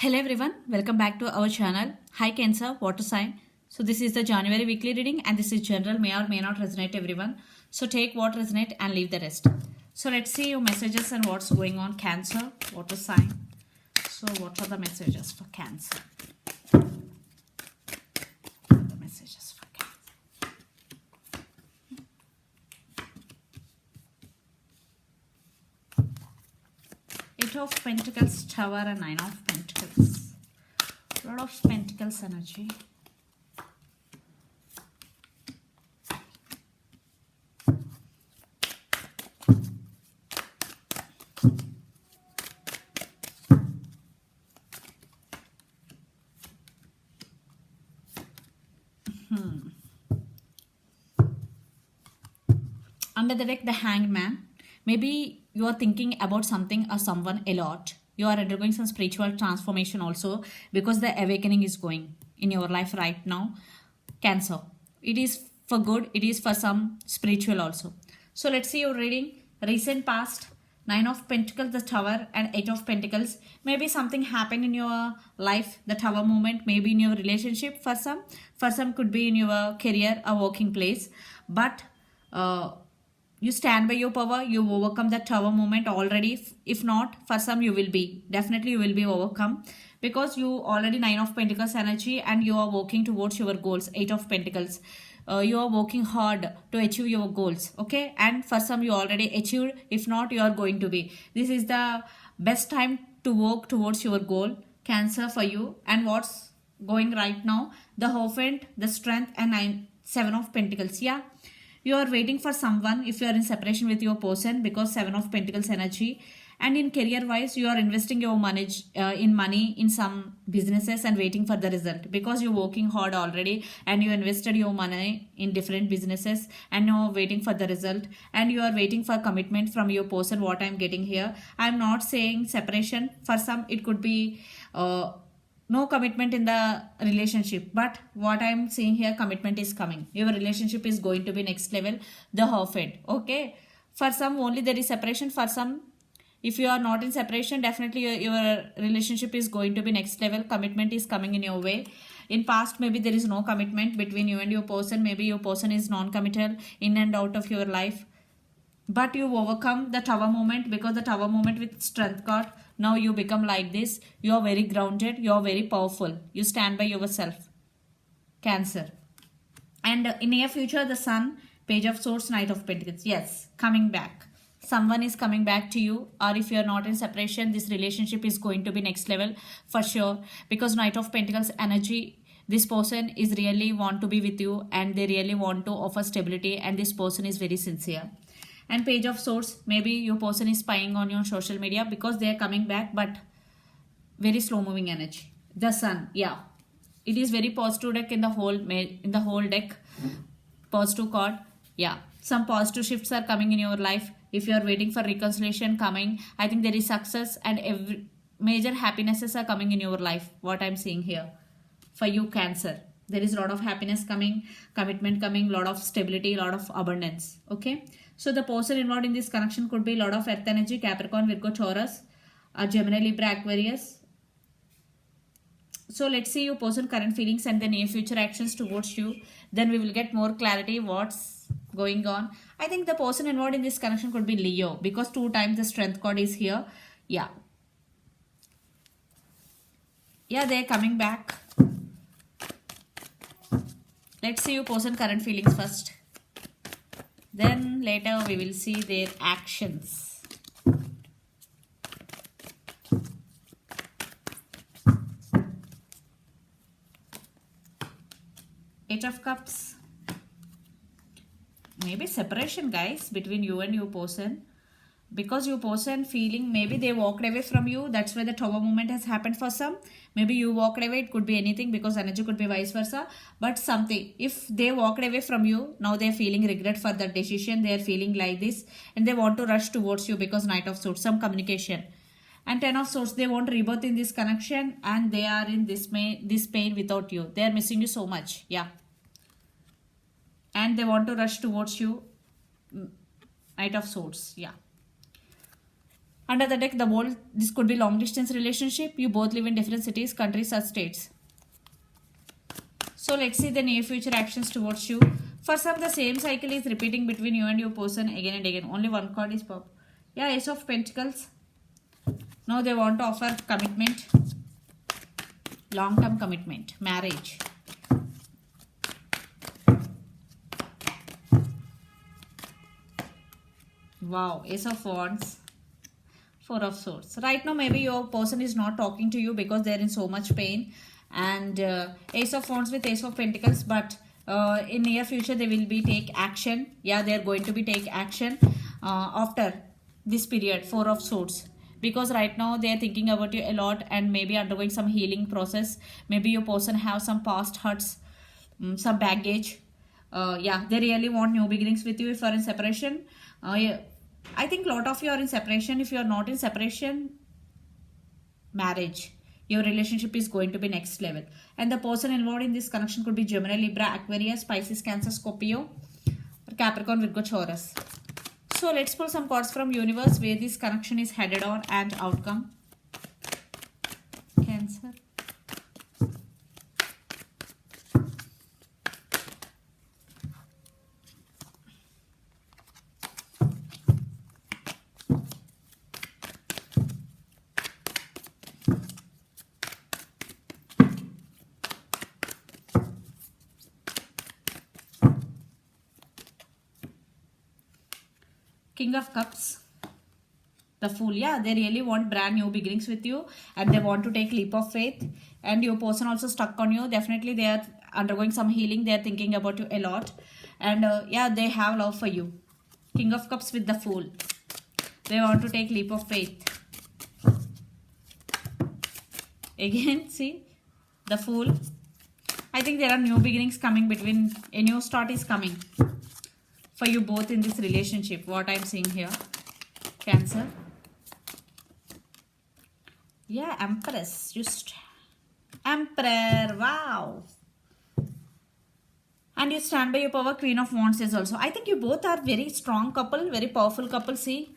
Hello everyone, welcome back to our channel. Hi Cancer, water sign. So this is the January weekly reading and this is general, may or may not resonate everyone. So take what resonate and leave the rest. So let's see your messages and what's going on. Cancer, water sign. So what are the messages for Cancer? The messages for Cancer. 8 of Pentacles, Tower and 9 of Pentacles. Lord of Pentacles energy. Under the deck, the Hanged Man. Maybe you are thinking about something or someone a lot. You are undergoing some spiritual transformation also because the awakening is going in your life right now. Cancer. It is for good. It is for some spiritual also. So let's see your reading. Recent past. 9 of Pentacles, the Tower, and 8 of Pentacles. Maybe something happened in your life, the Tower moment, maybe in your relationship for some. For some could be in your career or working place. But you stand by your power, you overcome that Tower moment already. If not, for some you will be, definitely you will be overcome, because you already 9 of Pentacles energy and you are working towards your goals. 8 of Pentacles, you are working hard to achieve your goals, okay? And for some you already achieved, if not you are going to be. This is the best time to work towards your goal, Cancer, for you. And what's going right now, the Hierophant, the Strength, and 7 of Pentacles. Yeah, you are waiting for someone if you are in separation with your person, because 7 of Pentacles energy. And in career wise, you are investing your money in some businesses and waiting for the result, because you're working hard already and you invested your money in different businesses and you're waiting for the result, and you are waiting for commitment from your person. What I'm getting here, I'm not saying separation. For some it could be no commitment in the relationship, but what I'm seeing here, commitment is coming. Your relationship is going to be next level, the Hierophant, okay? For some only there is separation. For some, if you are not in separation, definitely your relationship is going to be next level. Commitment is coming in your way. In past, maybe there is no commitment between you and your person. Maybe your person is non-committal in and out of your life, but you overcome the Tower moment, because the Tower moment with Strength card, now you become like this. You are very grounded, you are very powerful, you stand by yourself, Cancer. And in near future, the Sun, Page of Swords, Knight of Pentacles. Yes, coming back, someone is coming back to you. Or if you are not in separation, this relationship is going to be next level for sure, because Knight of Pentacles energy, this person is really want to be with you and they really want to offer stability, and this person is very sincere. And Page of Swords, maybe your person is spying on your social media, because they are coming back, but very slow moving energy. The Sun, yeah, it is very positive deck in the whole deck. Positive card, yeah. Some positive shifts are coming in your life. If you are waiting for reconciliation coming, I think there is success and every major happinesses are coming in your life. What I'm seeing here for you, Cancer, there is a lot of happiness coming, commitment coming, lot of stability, lot of abundance, okay? So the person involved in this connection could be a lot of earth energy, Capricorn, Virgo, Taurus, Gemini, Libra, Aquarius. So let's see your person current feelings and the near future actions towards you. Then we will get more clarity what's going on. I think the person involved in this connection could be Leo, because 2 times the Strength card is here. Yeah, they're coming back. Let's see your person current feelings first. Then later we will see their actions. Eight of Cups. Maybe separation, guys, between you and your person, because your person feeling maybe they walked away from you. That's why the Tower moment has happened for some. Maybe you walked away, it could be anything, because energy could be vice versa. But something, if they walked away from you, now they're feeling regret for that decision. They're feeling like this and they want to rush towards you, because Knight of Swords, some communication. And 10 of Swords, they want rebirth in this connection and they are in this pain without you. They are missing you so much, yeah. And they want to rush towards you, Knight of Swords, yeah. Under the deck, the whole, this could be long distance relationship. You both live in different cities, countries or states. So let's see the near future actions towards you. For some, the same cycle is repeating between you and your person again and again. Only one card is pop. Yeah, Ace of Pentacles. Now they want to offer commitment. Long-term commitment. Marriage. Wow. Ace of Wands. Four of Swords. Right now, maybe your person is not talking to you because they're in so much pain. And Ace of Wands with Ace of Pentacles. But in near future, they will be take action. Yeah, they're going to be take action after this period. Four of Swords. Because right now, they are thinking about you a lot and maybe undergoing some healing process. Maybe your person have some past hurts, some baggage. Yeah, they really want new beginnings with you if you are in separation. Yeah, I think a lot of you are in separation. If you are not in separation, marriage, your relationship is going to be next level. And the person involved in this connection could be Gemini, Libra, Aquarius, Pisces, Cancer, Scorpio, or Capricorn, Virgo, Taurus. So let's pull some cards from universe where this connection is headed on and outcome. Cancer. King of Cups, the Fool. Yeah, they really want brand new beginnings with you and they want to take leap of faith. And your person also stuck on you. Definitely they are undergoing some healing. They are thinking about you a lot. And yeah, they have love for you. King of Cups with the Fool. They want to take leap of faith. Again, see, the Fool. I think there are new beginnings coming between, a new start is coming for you both in this relationship, what I'm seeing here. Cancer. Yeah, Empress. Just Emperor. Wow. And you stand by your power. Queen of Wands is also. I think you both are very strong couple, very powerful couple. See,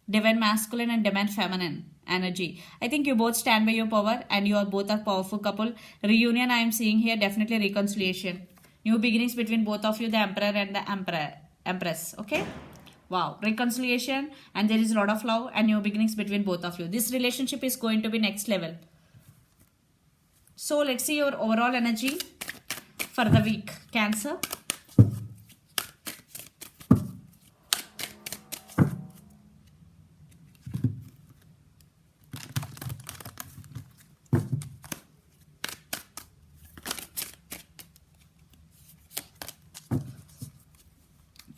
divine masculine and divine feminine energy. I think you both stand by your power and you are both a powerful couple. Reunion I am seeing here. Definitely reconciliation. New beginnings between both of you, the Emperor and the Empress. Okay. Wow. Reconciliation and there is a lot of love and new beginnings between both of you. This relationship is going to be next level. So let's see your overall energy for the week. Cancer.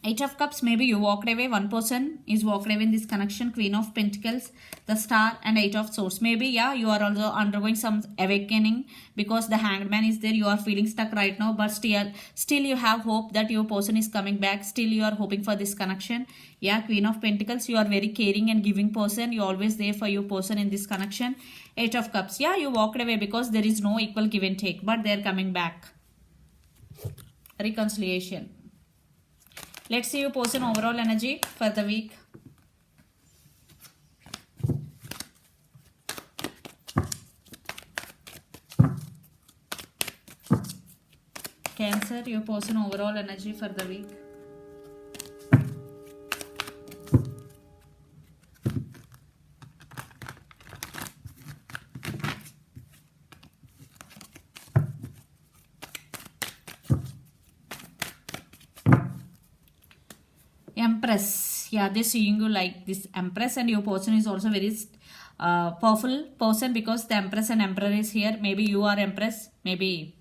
Eight of Cups, maybe you walked away. One person is walked away in this connection. Queen of Pentacles, the Star and Eight of Swords. Maybe, yeah, you are also undergoing some awakening because the Hanged Man is there. You are feeling stuck right now, but still you have hope that your person is coming back. Still you are hoping for this connection. Yeah, Queen of Pentacles, you are very caring and giving person. You are always there for your person in this connection. Eight of Cups, yeah, you walked away because there is no equal give and take, but they are coming back. Reconciliation. Let's see your person overall energy for the week. Cancer, your person overall energy for the week. Empress. Yeah, they're seeing you like this Empress and your person is also very powerful person because the Empress and Emperor is here. Maybe you are Empress. Maybe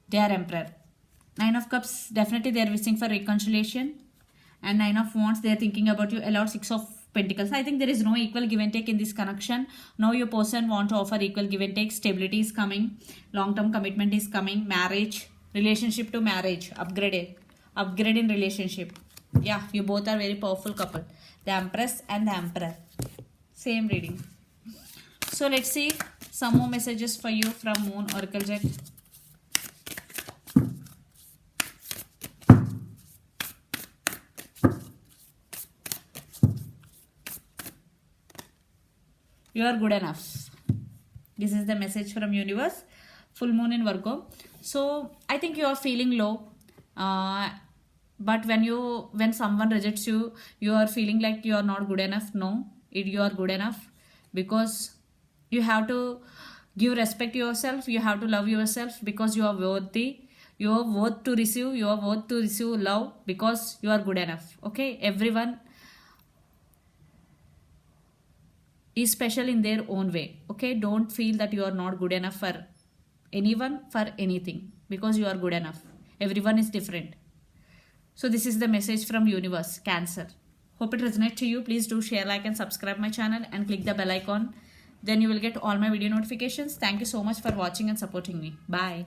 they are Emperor. Nine of Cups. Definitely they are wishing for reconciliation. And Nine of Wands. They are thinking about you a lot. Six of Pentacles. I think there is no equal give and take in this connection. Now your person want to offer equal give and take. Stability is coming. Long-term commitment is coming. Marriage. Relationship to marriage. Upgrade in relationship. Yeah, you both are very powerful couple. The Empress and the Emperor. Same reading. So let's see some more messages for you from Moon Oracle Deck. You are good enough. This is the message from universe. Full moon in Virgo. So I think you are feeling low, but when someone rejects you, you are feeling like you are not good enough. No, you are good enough, because you have to give respect to yourself. You have to love yourself, because you are worthy. You are worth to receive. You are worth to receive love, because you are good enough. Okay, everyone is special in their own way. Okay, don't feel that you are not good enough for anyone, for anything, because you are good enough. Everyone is different. So this is the message from universe, Cancer. Hope it resonates to you. Please do share, like and subscribe my channel and click the bell icon. Then you will get all my video notifications. Thank you so much for watching and supporting me. Bye.